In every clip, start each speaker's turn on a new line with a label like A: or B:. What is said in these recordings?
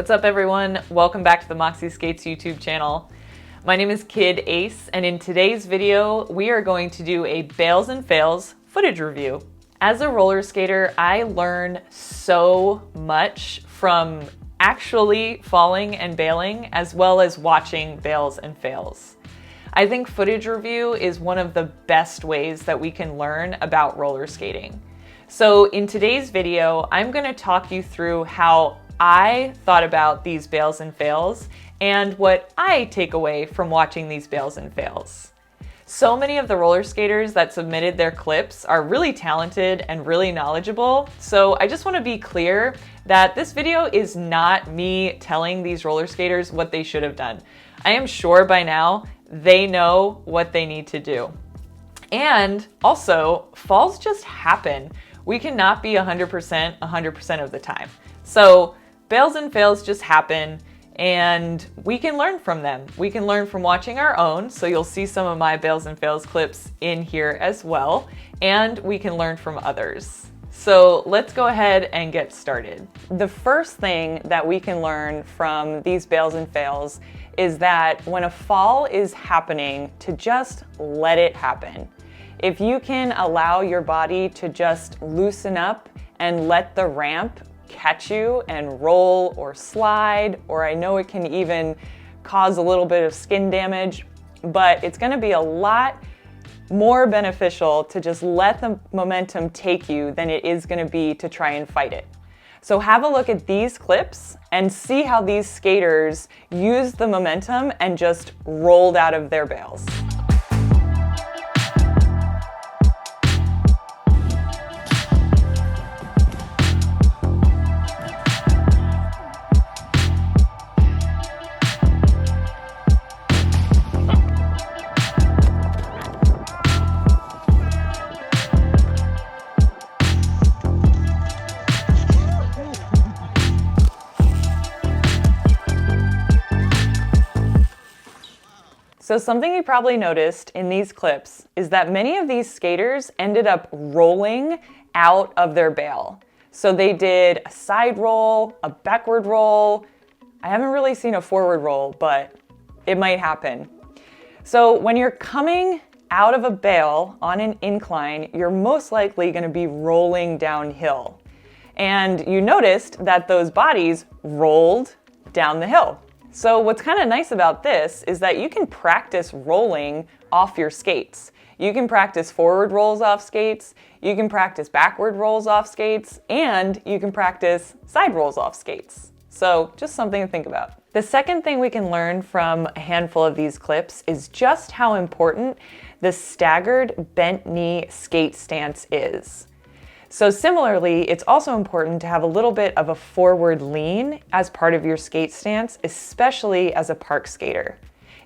A: What's up everyone? Welcome back to the Moxi Skates YouTube channel. My name is Kid Ace, and in today's video, we are going to do a Bails and Fails footage review. As a roller skater, I learn so much from actually falling and bailing, as well as watching Bails and Fails. I think footage review is one of the best ways that we can learn about roller skating. So in today's video, I'm going to talk you through how I thought about these Bails and Fails and what I take away from watching these Bails and Fails. So many of the roller skaters that submitted their clips are really talented and really knowledgeable, so I just want to be clear that this video is not me telling these roller skaters what they should have done. I am sure by now they know what they need to do. And also, falls just happen. We cannot be 100% of the time. So Bails and Fails just happen, and we can learn from them. We can learn from watching our own, so you'll see some of my Bails and Fails clips in here as well, and we can learn from others. So let's go ahead and get started. The first thing that we can learn from these Bails and Fails is that when a fall is happening, to just let it happen. If you can allow your body to just loosen up and let the ramp catch you and roll or slide, or I know it can even cause a little bit of skin damage, but it's going to be a lot more beneficial to just let the momentum take you than it is going to be to try and fight it. So have a look at these clips and see how these skaters used the momentum and just rolled out of their bails. So something you probably noticed in these clips is that many of these skaters ended up rolling out of their bail. So they did a side roll, a backward roll. I haven't really seen a forward roll, but it might happen. So when you're coming out of a bail on an incline, you're most likely going to be rolling downhill. And you noticed that those bodies rolled down the hill. So what's kind of nice about this is that you can practice rolling off your skates. You can practice forward rolls off skates, you can practice backward rolls off skates, and you can practice side rolls off skates. So just something to think about. The second thing we can learn from a handful of these clips is just how important the staggered bent knee skate stance is. So similarly, it's also important to have a little bit of a forward lean as part of your skate stance, especially as a park skater.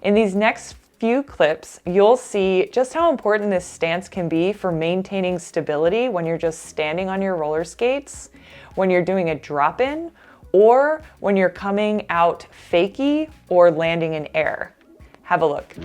A: In these next few clips, you'll see just how important this stance can be for maintaining stability when you're just standing on your roller skates, when you're doing a drop-in, or when you're coming out fakie or landing in air. Have a look.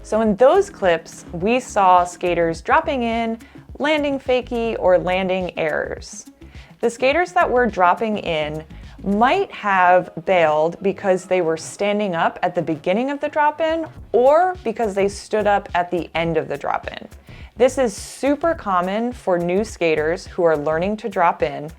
A: So in those clips, we saw skaters dropping in, landing fakie, or landing airs. The skaters that were dropping in might have bailed because they were standing up at the beginning of the drop-in or because they stood up at the end of the drop-in. This is super common for new skaters who are learning to drop in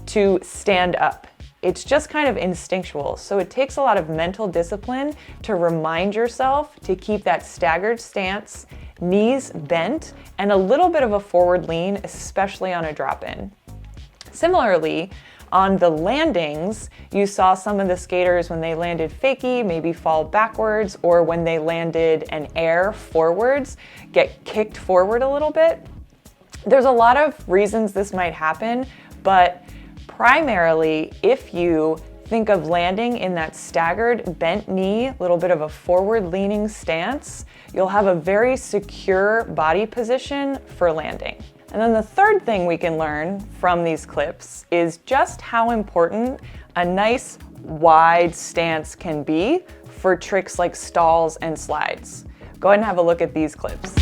A: to stand up. It's just kind of instinctual, so it takes a lot of mental discipline to remind yourself to keep that staggered stance, knees bent, and a little bit of a forward lean, especially on a drop-in. Similarly, On the landings, you saw some of the skaters when they landed fakie, maybe fall backwards, or when they landed an air forwards, get kicked forward a little bit. There's a lot of reasons this might happen, but primarily if you think of landing in that staggered bent knee, a little bit of a forward leaning stance, you'll have a very secure body position for landing. And then the third thing we can learn from these clips is just how important a nice wide stance can be for tricks like stalls and slides. Go ahead and have a look at these clips.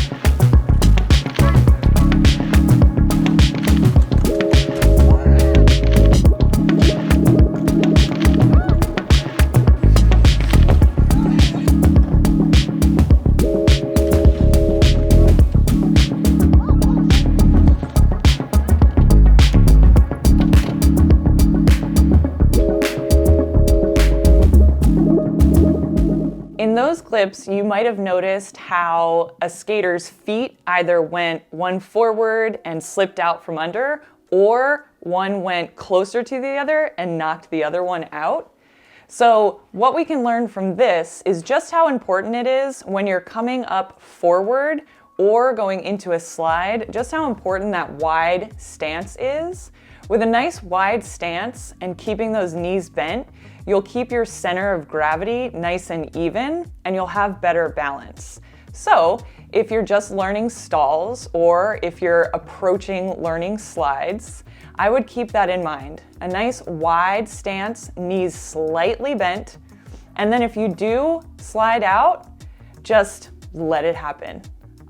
A: In those clips, you might have noticed how a skater's feet either went one forward and slipped out from under, or one went closer to the other and knocked the other one out. So what we can learn from this is just how important it is when you're coming up forward or going into a slide, just how important that wide stance is. With a nice wide stance and keeping those knees bent, you'll keep your center of gravity nice and even, and you'll have better balance. So if you're just learning stalls or if you're approaching learning slides, I would keep that in mind. A nice wide stance, knees slightly bent, and then if you do slide out, just let it happen.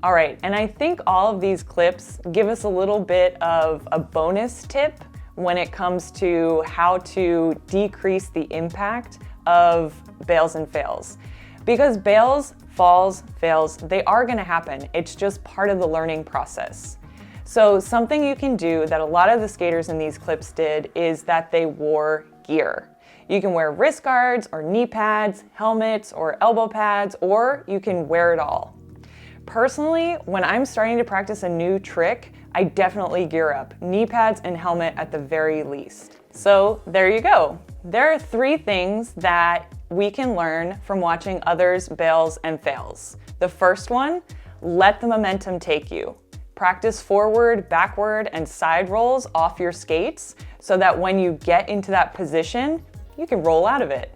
A: All right, and I think all of these clips give us a little bit of a bonus tip when it comes to how to decrease the impact of bails and fails. Because bails, falls, fails, they are gonna happen. It's just part of the learning process. So something you can do that a lot of the skaters in these clips did is that they wore gear. You can wear wrist guards or knee pads, helmets or elbow pads, or you can wear it all. Personally, when I'm starting to practice a new trick, I definitely gear up, knee pads and helmet at the very least. So there you go. There are 3 things that we can learn from watching others' bails and fails. The first one, let the momentum take you. Practice forward, backward, and side rolls off your skates so that when you get into that position, you can roll out of it.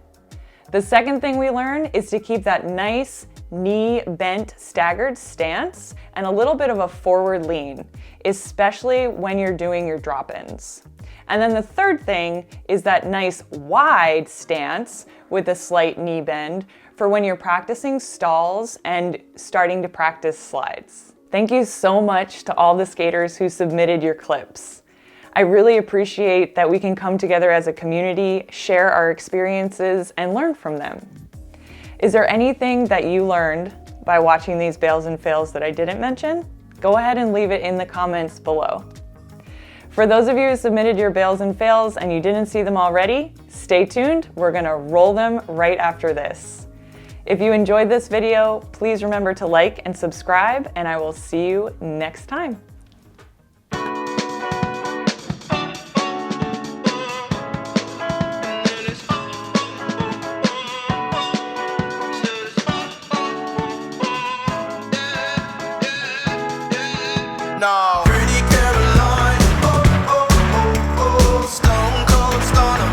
A: The second thing we learn is to keep that nice knee bent staggered stance and a little bit of a forward lean, especially when you're doing your drop-ins. And then the third thing is that nice wide stance with a slight knee bend for when you're practicing stalls and starting to practice slides. Thank you so much to all the skaters who submitted your clips. I really appreciate that we can come together as a community, share our experiences, and learn from them. Is there anything that you learned by watching these bails and fails that I didn't mention? Go ahead and leave it in the comments below. For those of you who submitted your bails and fails and you didn't see them already, stay tuned. We're gonna roll them right after this. If you enjoyed this video, please remember to like and subscribe, and I will see you next time.
B: No. Pretty Caroline, oh, oh, oh, oh, stone cold stunner.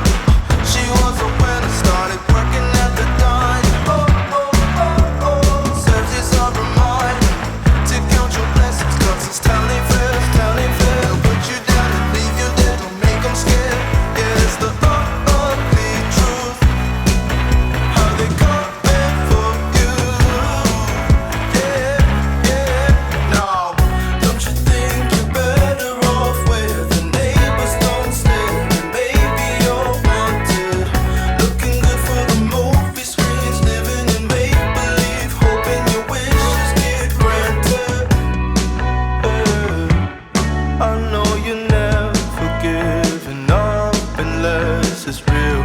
B: She was a winner, started working at the dime. Oh, oh, oh, oh, serves as a reminder to count your blessings, 'cause it's telling fails, put you down and leave you there, don't make them scared. Yeah, it's the ugly truth, how they coming for you. Yeah, yeah, no. Don't you think you're better off where the neighbors don't stare? Baby, you're wanted, looking good for the movie screens, living in make-believe, hoping your wishes get granted. I know you never giving up unless it's real.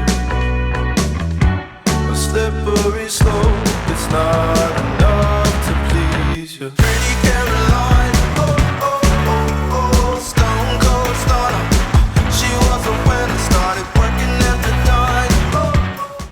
B: A slippery slope, it's not